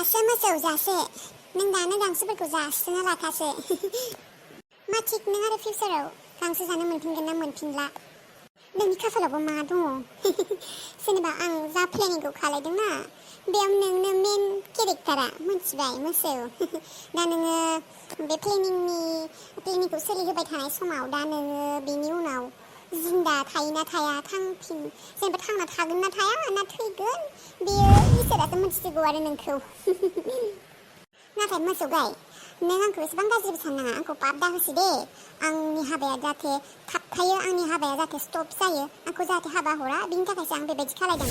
दासो मोसौ जासो नों दानो गांसोफोरखौ जास्रोना लाखासो मा थिक नों आरो फिउचाराव गांसो जानो मोनफिनगोन ना मोनफिनला नोंनि खाफालावबो मा दङ जेनेबा आं जा प्लेनिंखौ खालायदोंना बेयाव नोंनो मेन केरेक्टारा मोनथिबाय मोसौ दा नोङो बे प्लेनिंखौ सोलिहोबाय थानाय समाव दा नोङो बेनि उनाव जिंदा थायोना थाया थांफिन जेनेबा थांना थागोन ना थाया ना थैगोन बेयो इसोरासो मोनथिसिगौ आरो नोंखौ नाथाय मोसौ गाय नों आंखौ एसेबां गाज्रिबो साननाङा आंखौ पाप दाहोसै दे आंनि हाबाया जाहाथे थाबथायो आंनि हाबाया जाहाथे स्टप जायो आंखौ जाहाथे हाबा हरा बिनि थाखायसो आं बेबायदि खालायदों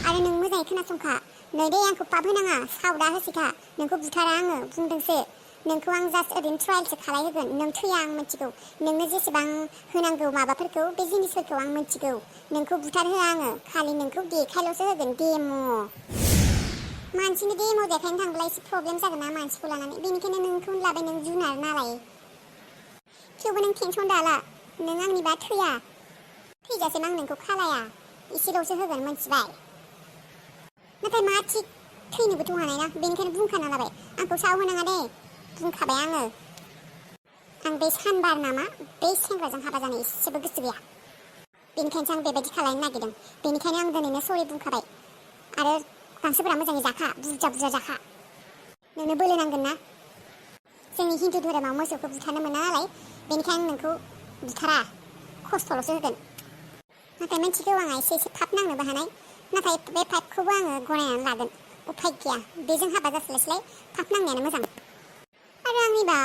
आरो नों मोजाङै खोनासंखा नै दे आंखौ पाप होनाङा सावदा होसैखा नोंखौ बुथारा आङो बुंदोंसो नोंखौ आं जास्ट ओरैनो ट्रायलसो खालायहोगोन नों थैया आं मिथिगौ नोंनो जेसेबां होनांगौ माबाफोरखौ बे जिनिसफोरखौ आं मिथिगौ नोंखौ बुथारहोआ आङो खालि नोंखौ देखायल'सो होगोन डेम' मानसिनि डेम' देखायनो थांब्ला एसे प्रब्लेम जागोन ना मानसिखौ लानानै बेनिखायनो नोंखौनो लाबाय नों जुनार नालाय थेवबो नों टेनसन दाला नों आंनिबा थैया थैजासिम आं नोंखौ खालाया एसेल'सो होगोन मिथिबाय नाथाय मा थिक थैनोबोथ' हानाय ना बेनिखायनो बुंखाना लाबाय आंखौ साव होनाङा दे बुंखाबाय आङो आं बे सानबार नामा बे सेंग्राजों हाबा जानो एसेबो गोसो गैया बेनिखायनोसो आं बेबायदि खालायनो नागिरदों बेनिखायनो आं दिनैनो सरि बुंखाबाय आरो गांसोफोरा मोजाङै जाखा बुरजा बुरजा जाखा नोंनो बोलो नांगोन ना जोंनि हिन्दु धोरोमाव मोसौखौ बुथारनो मोना नालाय बेनिखायनो आं नोंखौ बुथारा खस्थ'ल'सो होगोन नाथाय मिथिगौ आंहा एसे पाप नांनोबो हानाय नाथाय बे पापखौबो आङो गनायनानै लागोन उफाय गैया बेजों हाबा जास्लायस्लाय पाप नांनायानो मोजां आरो आंनिबा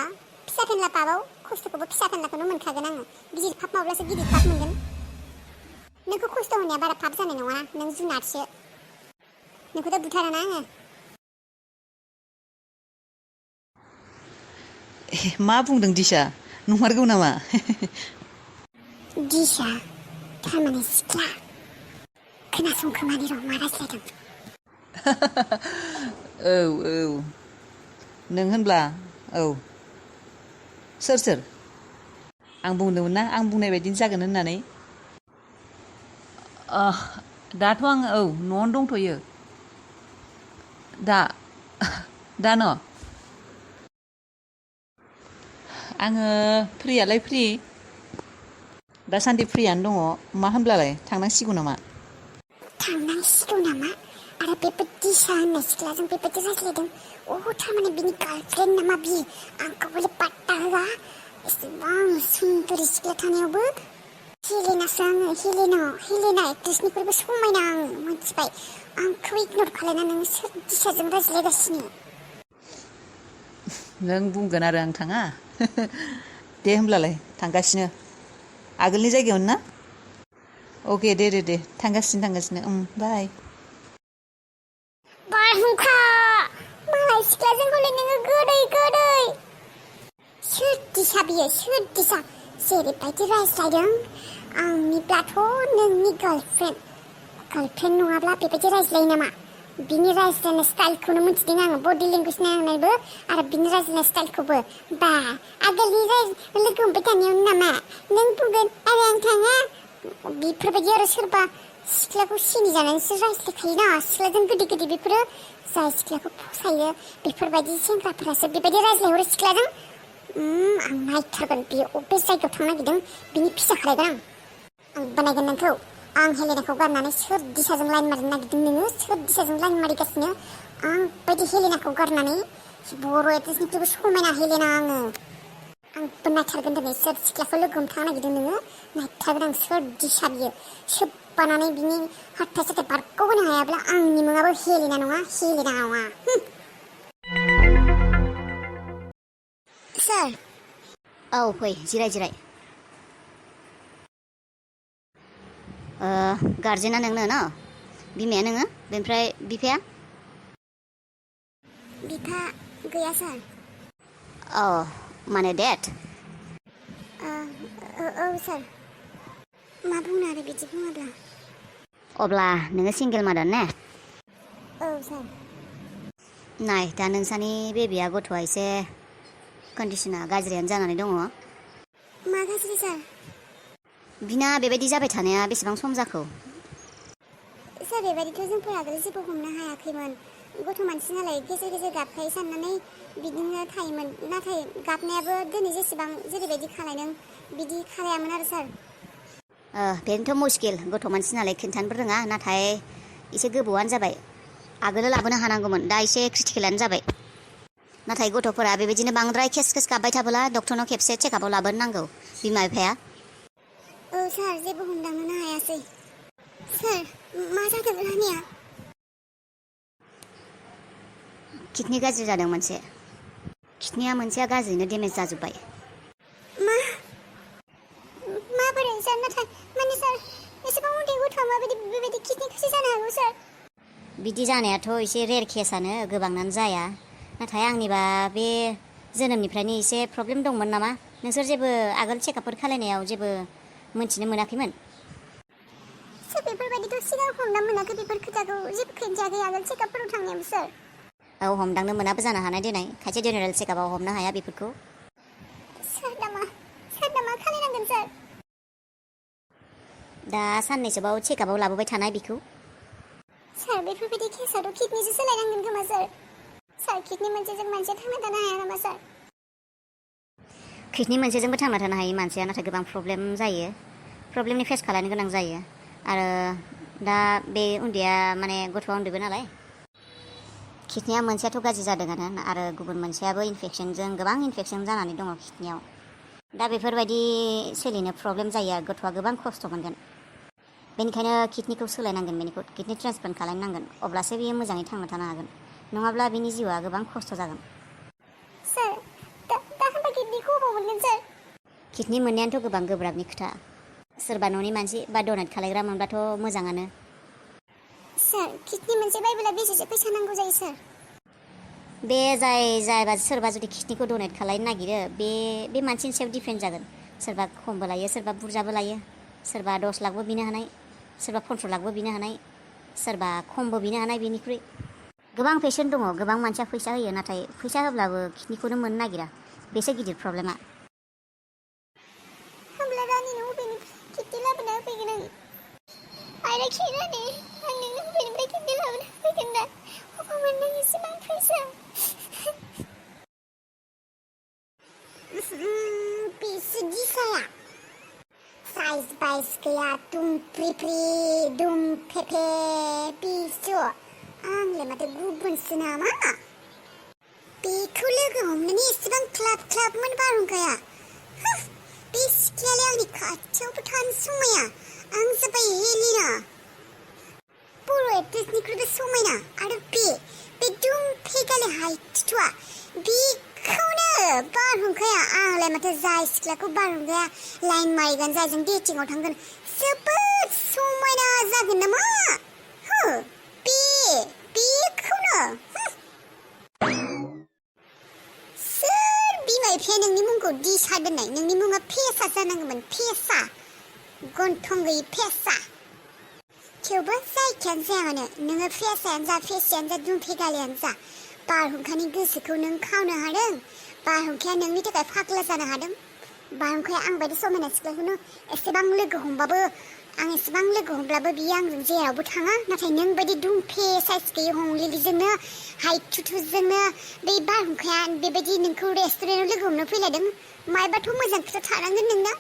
फिसा फेनला पापाव खस्थ'खौबो फिसा फेनलाखौनो मोनखागोन आङो गिदिर पाप मावब्लासो गिदिर पाप मोनगोन नोंखौ खस्थ' होनाया बारा पाप जानाय नङा नों जुनारसो नोंखौथ' बुथाराना आङो मा बुंदों दिशा नंमारगौ नामा दिशा थारमाने सिख्ला खोनासंखोमानि र' मा रायज्लायदों औ नों होनब्ला औ सोर आं बुंदोंमोन ना आं बुंनाय बायदिनो जागोन होननानै दाथ' आं न'आवनो दंथ'यो दा न' आङो फ्रियालाय फ्रि दासान्दि फ्रियानो दङ मा होनब्लालाय थांनांसिगौ नामा थांनांसिगौ नामा आरो बेबो दिशा होननाय सिख्लाजों बेबायदि रायज्लायदों थारमाने बिनि गार्लफ्रेन्ड नामा बि आंखौ बोरै पात्ता होआ एसेबां सुन्दरि सिख्ला थानायावबो हेलेनासो आङो हेलेना एक्ट्रेसनिख्रुइबो समायना आङो मिथिबाय आंखौ इगनर खालायना नों सोर दिशाजों रायज्लायगासिनो नों बुंगोन आरो आं थाङा दे होमब्लालाय थांगासिनो आगोलनि जायगायावनो ना अके दे थांगासिनो बाय बारहुंखा मालाय सिख्लाजों हले नोङो गोदै सोर दिशा बियो सोर दिशा जेरैबायदि रायज्लायदों आंनिब्लाथ' नोंनि गार्लफ्रेन्ड नङाब्ला बेबायदि रायज्लायो नामा बिनि रायज्लायनाय स्टाइलखौनो मिथिदों आङो बडि लेंगुवेज नायनायबो आरो बिनि रायज्लायनाय स्टाइलखौबो बा आगोलनि लोगो हमबाय थानायावनो नामा नों बुंगोन आरो आं थाङा बेफोरबायदि आरो सोरबा सिख्लाखौ सिनि जानानैसो रायज्लायखायोना सिख्लाजों गोदै बेफोरो जाय सिख्लाखौ फसायो बेफोरबायदि सेंग्राफोरासो बेबायदि रायज्लायहरो सिख्लाजों आं नायथारगोन बियो अबे जायगायाव थांनो नागिरदों बिनि फिसा खालायगोन आं बानायगोन नोंखौ आं हेलेनाखौ गारनानै सोर दिशाजों लाइन मारिनो नागिरदों नोङो सोर दिशाजों लाइन मारिगासिनो आं बायदि हेलेनाखौ गारनानै बर' एक्ट्रेसनिख्रुइबो समायना हेलेना आङो आंबो नायथारगोन दिनै सोर सिख्लाखौ लोगो हमथानो नागिरदों नोङो नायथारगोन आं सोर दिशा बियो सोब्बानानै बिनि हाथाय साथाय बारग'होनो हायाब्ला आंनि मुङाबो हेलेना नङा सोर औ फै जिराय गार्जेना नोंनो न बिमाया नोङो बेनिफ्राय बिफाया बिफा गैया सार माने डेड औ सार मा बुंनो आरो बिदि बुङोब्ला अब्ला नोङो सिंगेल मादार ने औ सार नाय दा नोंसानि बेबिया गथ'आ एसे कन्डिसना गाज्रियानो जानानै दङ मा गाज्रि सार बिना बेबायदि जाबाय थानाया बेसेबां सम जाखो सार बेबायदिथ' जोंफोर आगोल जेबो हमनो हायाखैमोन गथ' मानसि नालाय गेजेर गेजेर गाबखायो साननानै बिदिनो थायोमोन नाथाय गाबनायाबो दिनै जेसेबां जेरैबायदि खालायदों बिदि खालायामोन आरो सार बेनोथ' मुस्किल गथ' मानसि नालाय खिन्थानोबो रोङा नाथाय एसे गोबावानो जाबाय आगोलो लाबोनो हानांगौमोन दा एसे क्रिटिकेलानो जाबाय नाथाय गथ'फोरा बेबायदिनो बांद्राय केस गाबबाय थाबोला डक्टरनाव खेबसे चेकआपआव लाबोनो नांगौ बिमा बिफाया औ सार जेबो हमदांनो हायासै सार मा जादों रानिया किडनि गाज्रि जादों मोनसे किडनिया मोनसेया गाज्रिनो डेमेज जाजोब्बाय माबोरै सार नाथाय माने सार एसेबां उन्दै गथ'आ माबायदि बेबायदि किडनि गाज्रि जानो हागौ सार बिदि जानायाथ' एसे रेयर केसानो गोबांनानो जाया नाथाय आंनिबा बे जोनोमनिफ्रायनो एसे प्रब्लेम दंमोन नामा नोंसोर जेबो आगोल चेकआपफोर खालायनायाव जेबो मोनथिनो मोनाखैमोन सार बेफोरबायदिथ' सिगां हमना मोनाखै बेफोर खोथाखौ जेबो खोन्थायाखै आगोल चेकआपफोराव थांनायाव सार औ हमदांनो मोनाबो जानो हानाय देनाय खायसे जेनेरेल चेकआपआव हमनो हाया बेफोरखौ सार दा मा खालायनांगोन सार दा साननैसोबाव चेकआपआव लाबोबाय थानाय बेखौ सार बेफोरबायदि केसाथ' किडनिसो सोलायनांगोन खोमा सार किडनि मोनसेजों मानसिया थांना थानो हाया नामा सार किडनि मोनसेजोंबो थांना थानो हायो मानसिया नाथाय गोबां प्रब्लेम जायो प्रब्लेमनि फेस खालामनो गोनां जायो आरो दा बे उन्दैया माने गथ'आ उन्दैबो नालाय किडनिया मोनसेयाथ' गाज्रि जादोंआनो आरो गुबुन मोनसेयाबो इनफेक्सनजों गोबां इनफेक्सन जानानै दङ किडनियाव दा बेफोरबायदि सोलिनो प्रब्लेम जायो गथ'आ गोबां खस्थ' मोनगोन बेनिखायनो किडनिखौ सोलायनांगोन बेनिखौ किडनि ट्रान्सप्लान्ट खालामनांगोन अब्लासो बियो मोजाङै थांना थानो हागोन नङाब्ला बिनि जिउआ गोबां खस्थ' जागोन सार दा होनबा किडनिखौ अबाव मोनगोन सार किडनि मोननायानोथ' गोबां गोब्राबनि खोथा सोरबा न'नि मानसि बा डनेट खालायग्रा मोनबाथ' मोजाङानो सार किडनि मोनसे बायबोला बेसेसो फैसा नांगौ जायो सार बे जायबा सोरबा जुदि किडनिखौ डनेट खालायनो नागिरो बे मानसिनि सायाव डिपेन्ड जागोन सोरबा खमबो लायो सोरबा बुरजाबो लायो सोरबा 10 लाखबो बिनो हानाय सोरबा 15 लाखबो बिनो हानाय सोरबा खमबो बिनो हानाय बेनिख्रुइ गोबां पेसेन्ट दङ गोबां मानसिया फैसा होयो नाथाय फैसा होब्लाबो किडनिखौनो मोननो नागिरा बेसो गिदिर प्रब्लेमा होमब्ला रानिनो बबेनिफ्राय किडनि लाबोना होफैगोन आं आरोखि रानि आं नोंनो बबेनिफ्राय किडनि लाबोना होफैगोन दा अबाव मोननो एसेबां फैसा बेसे गिसाया साइज बाइज गैया दुम फ्रि दुम फेफे बिसो आंलाय माथो गुबुनसो नामा बेखौ लोगो हमनानै एसेबां ख्लाब बारहुंखाया बे सिख्लायालाय आंनि खाथियावबो थानो समाया आं जाबाय हेलिना बर' एक्ट्रेसनिख्रुइबो समायना आरो बे दुमफेगाले हाइटुआ बेखौनो बारहुंखाया आंलाय माथो जाय सिख्लाखौ बारहुंखाया लाइन मारिगोन जायजों डेटिंआव थांगोन जोबोद समायना जागोन नामा हो बेखौनो सोर बिमा बिफाया नोंनि मुंखौ दिसा दोननाय नोंनि मुङा फेसा जानांगौमोन फेसा गन्थं गैयि फेसा थेवबो जायखियानो जाया मानो नोङो फेसायानो जा फेसायानो जा दुमफेगालियानो जा बारहुंखानि गोसोखौ नों खावनो हादों बारहुंखाया नोंनि थाखाय फाग्ला जानो हादों बारहुंखाया आं बायदि समायना सिख्लाखौनो एसेबां लोगो हमब्लाबो बियो आंजों जेरावबो थाङा नाथाय नों बायदि दुमफे साइज गैयै हंलिलिजोंनो हाइट थुथुजोंनो बे बारहुंखाया बेबायदि नोंखौ रेस्टुरेन्टाव लोगो हमनो फैलायदों मायबाथ' मोजां खोथा थानांगोन नोंना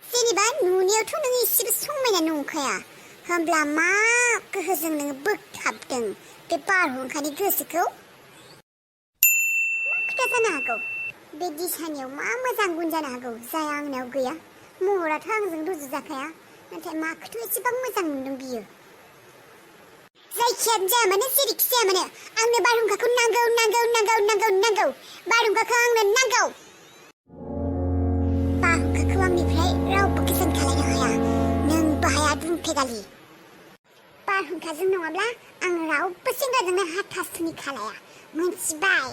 जेनेबा नुनायावथ' नों एसेबो समायना नंखाया होमब्ला मा गोहोजों नोङो बोगथाबदों बे बारहुंखानि गोसोखौ मा खोथा जानो हागौ बे दिसानियाव मा मोजां गुन जानो हागौ जाय आंनाव गैया महराथ' आंजों रुजुजाखाया नाथाय माखौथ' एसेबां मोजां मोनदों बियो जायखियानो जाया मानो जेरैखि जाया मानो आंनो बारहुंखाखौ नांगौ बारहुंखाखौ आंनो नांगौ बारहुंखाखौ आंनिफ्राय रावबो गोजान खालायनो हाया नोंबो हाया दुमफेगालि बारहुंखाजों नङाब्ला आं रावबो सेंग्राजोंनो हाथासुनि खालाया मोनथिबाय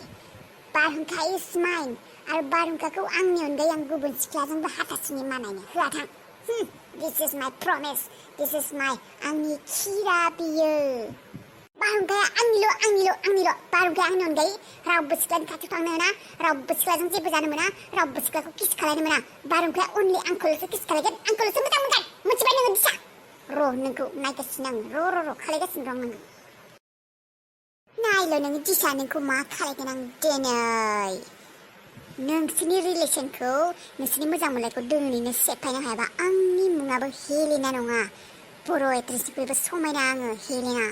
बारहुंखा इज माइन आरो बारहुंखाखौ आंनि अनगायै आं गुबुन सिख्लाजोंबो हाथासुनि मानायनो होआ थां दिस इज माय प्रमिस दिस इज माय आंनि खिरा बियो बारहुंखाया आंनिल' बारहुंखाया आंनि अनगायै रावबो सिख्लानि खाथियाव थांनो मोना रावबो सिख्लाजों जेबो जानो मोना रावबो सिख्लाखौ किस खालायनो मोना बारहुंखाया अनलि आंखौल'सो किस खालायगोन आंखौल'सो मोजां मोनगोन मोनथिबाय नोङो दिसा र' नोंखौ नायगासिनो आं र' खालायगासिनो दं नोङो हेल' नोङो दिसा नोंखौ मा खालायगोन आं दिनै नोंसोरनि रिलेसनखौ नोंसोरनि मोजां मोननायखौ दोनैनो सेफायनो हायाबा आंनि मुङाबो हेलेना नङा बर' एक्ट्रेसनिख्रुइबो समायना आङो हेलेना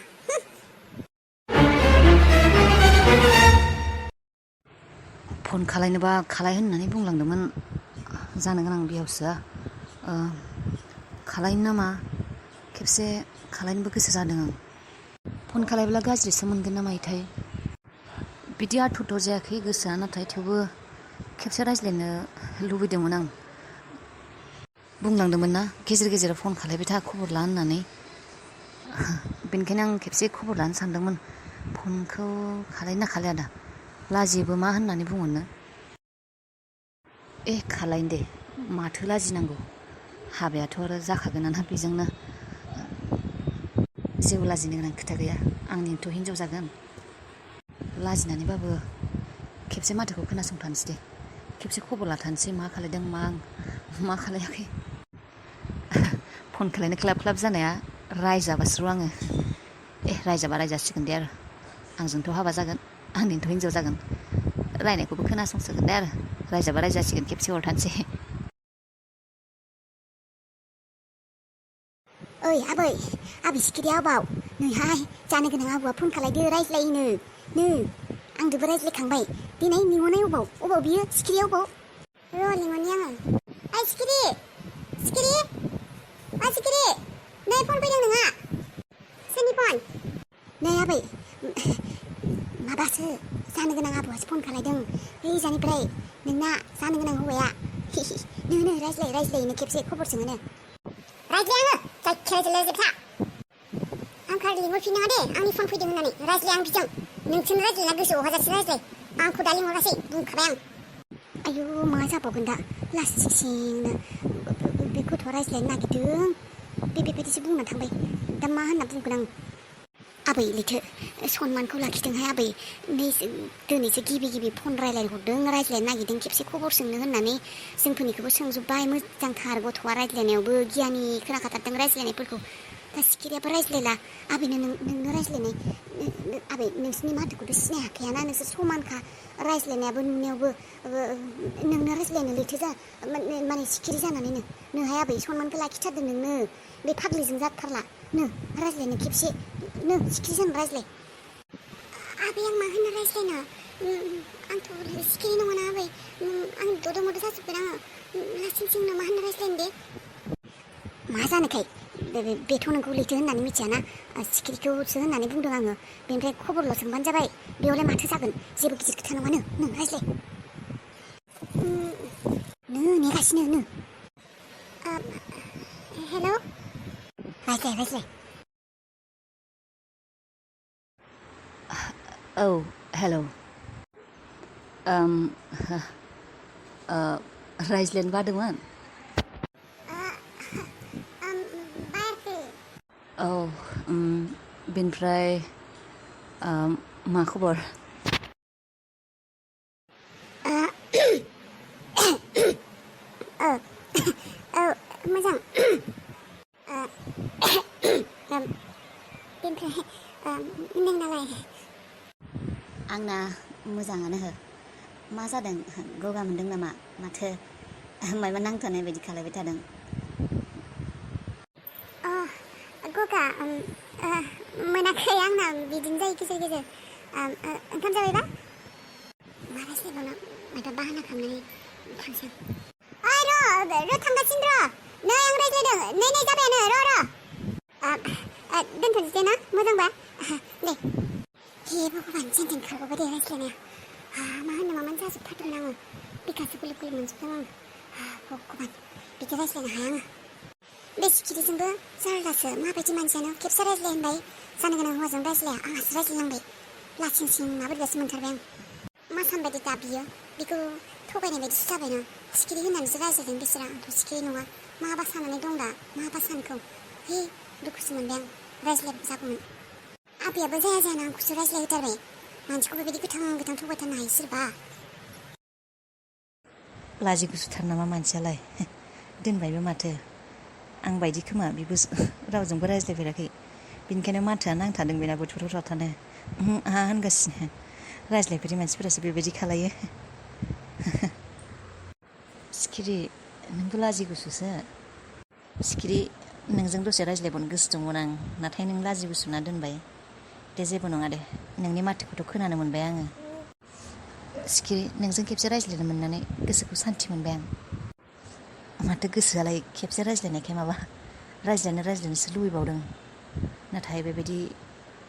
फन खालायनोबा खालाय होननानै बुंलांदोंमोन जानो गोनां बिहावसोआ खालायनो नामा खेबसे खालायनोबो गोसो जादों आं फन खालायब्ला गाज्रिसो मोनगोन ना मायोथाय बिदि आथुरथ' जायाखै गोसोआ नाथाय थेवबो खेबसे रायज्लायनो लुबैदोंमोन आं बुंलांदोंमोन ना गेजेर गेजेर फन खालायबाय था खबर ला होननानै बेनिखायनो आं खेबसे खबर लानो सानदोंमोन फनखौ खालायना खालाया दा लाजियोबो मा होननानै बुंहरनो खालायनो दे माथो लाजिनांगौ हाबायाथ' आरो जाखागोनाना बेजोंनो जेबो लाजिनो गोनां खोथा गैया आंनिथ' हिनजाव जागोन लाजिनानैबाबो खेबसे माथोखौ खोनासंथानोसै दे खेबसे खबर लाथानोसै मा खालायदों मा खालायाखै फन खालायनो ख्लाब ख्लाब जानाया रायजाबासो आङो रायजाबा रायजासिगोन दे आरो आंजोंथ' हाबा जागोन आंनिथ' हिनजाव जागोन रायनायखौबो खोनासंसिगोन दे आरो रायजाबा रायजासिगोन खेबसे हरथानोसै ओइ आबै सिखिरिया अबाव नैहाय जानो गोनां आबौआ फन खालायदो रायज्लायनो आंजोंबो रायज्लायखांबाय दिनै लिंहरनाय अबाव बियो सिखिरिया अबाव र' लिंहरनि आङो ओइ सिखिरि नै फन फैदों नोंहा सोरनि फन नै आबै माबासो जानो गोनां आबौआसो फन खालायदों ओइजानिफ्राय नोंना जानो गोनां हौवाया नो रायज्लायनो खेबसे खबर सोङोनो रायज्लाय आङो जायखिया रायज्लायजोबखा आं खालि लिंहरफिन नाङा दे आंनि फन फैदों होननानै रायज्लाय आं बिजों नोंसोरनो रायज्लायना गोसोआव हाजासे रायज्लाय आंखौ दा लिंहरासै बुंखाबाय आं आयु मा जाबावगोन दा लासिंसिंनो बे गथ'आ रायज्लायनो नागिरदों बेबायदिसो बुंना थांबाय दा मा होनना बुंगोन आं आबै लैथो सनमानखौ लाखिदोंहाय आबै दिनैसो गिबि फन रायज्लायनो नागिरदों खेबसे खबर सोंनो होननानै जोंफोरनिखौबो सोंजोब्बाय मोजांथार गथ'आ रायज्लायनायावबो गियानि खोनाखाथारदों रायज्लायनायफोरखौ दा सिखिरियाबो रायज्लायला आबैनो नोंनो रायज्लायनाय आबै नोंसोरनि माथोखौथ' सिनाय हाखायाना नोंसोर समानखा रायज्लायनायाबो नुनायावबो नोंनो रायज्लायनो लैथो माने सिखिरि जानानैनो नोहाय आबै सनमानखौ लाखिथारदों नोंनो बे फाग्लिजों जाथारला रायज्लायनो खेबसे सिखिरि जानो रायज्लाय आबै आं मा होनो रायज्लायनो आंथ' सिखिरि नङाना आबै आं दद' मद' जाजोबगोन आङो लासिंसिंनो मा होनो रायज्लायनो दे मा जानोखाय बेथ' नोंखौ लैथो होननानै मिथियाना सिखिरिखौसो होननानै बुंदों आङो बेनिफ्राय खबरल' सोंबानो जाबाय बेयावलाय माथो जागोन जेबो गिदिर खोथा नङानो नों रायज्लाय नेगासिनो हेल' रायज्लाय औ हेल' रायज्लायनो बादोंमोन औ बेनिफ्राय मा खबर मोजां बेनिफ्राय नोंनालाय आंना मोजाङानो मा जादों गगा मोनदों नामा माथो मायबा नांथानाय बायदि खालायबाय थादों गगा मोनाखै आंना बिदिनो जायो गेजेर गेजेर ओंखाम जाबायबा मा रायज्लायबावनो माथो बाहाना खालामनानै थांसै र' थांगासिनो र' नै आं रायज्लायदों नै जाबायानो र' दोनथ'नोसै ना मोजांबा दे हे भगबान जेनथेन खारग'बाय दे रायज्लायनाया मा होनो जाजोबथारदों आङो बिखासो गुलुब गुलुब मोनजोबदों आं भगबान बिदि रायज्लायनो हाया आङो बे सिखिरिजोंबो जारलासो माबायदि मानसियानो खेबसे रायज्लाय होनबाय जानो गोनां हौवाजों रायज्लाया आंहासो रायज्लायनांबाय लासिंसिं माबायदिसो मोनथारबाय आं मा सानबायदि दा बियो बेखौ थगायनाय बायदिसो जाबायना सिखिरि होननानैसो रायज्लायदों बिसोरा आंथ' सिखिरि नङा माबा साननानै दं दा माबा सानखौ हे दुखुसो मोनबाय आं रायज्लायबो जागौमोन आबैयाबो जायाना आंखौसो रायज्लायहोथारबाय मानसिखौ बेबायदि गोथां थगायथारनो हायो सोरबा लाजि गुसुथार नामा मानसियालाय दोनबायबो माथो आं बायदि खोमा बेबो रावजोंबो रायज्लायफेराखै बेनिखायनो माथोआ नांथादों बेनाबो थुथु थानो आहा होनगासिनो रायज्लायफेरि मानसिफोरासो बेबायदि खालायो सिखिरि नोंबो लाजिगुसुसो सिखिरि नोंजों दसे रायज्लायबावनो गोसो दंमोन आं नाथाय नों लाजिगुसुना दोनबाय दे जेबो नङा दे नोंनि माथोखौथ' खोनानो मोनबाय आङो सिखिरि नोंजों खेबसे रायज्लायनो मोननानै गोसोखौ सान्थि मोनबाय आं माथो गोसोआलाय खेबसे रायज्लायनायखाय माबा रायज्लायनोसो लुबैबावदों नाथाय बेबायदि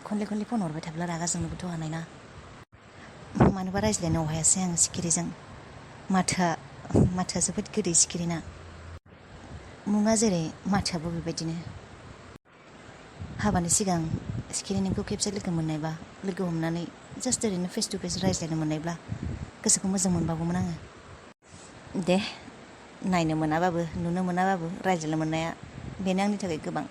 खनले फन हरबाय थाब्ला रागा जोंनोबोथ' हानाय ना मानोबा रायज्लायनो हायासै आं सिखिरिजों माथोआ जोबोद गोदै सिखिरिना मुङा जेरै माथोआबो बेबायदिनो हाबानि सिगां सिखिरि नोंखौ खेबसे लोगो हमनानै जास्ट ओरैनो फेस टु फेस रायज्लायनो मोननायब्ला गोसोखौ मोजां मोनबावगौमोन आङो दे नायनो मोनाबाबो नुनो मोनाबाबो रायज्लायनो मोननाया बेनो आंनि थाखाय गोबां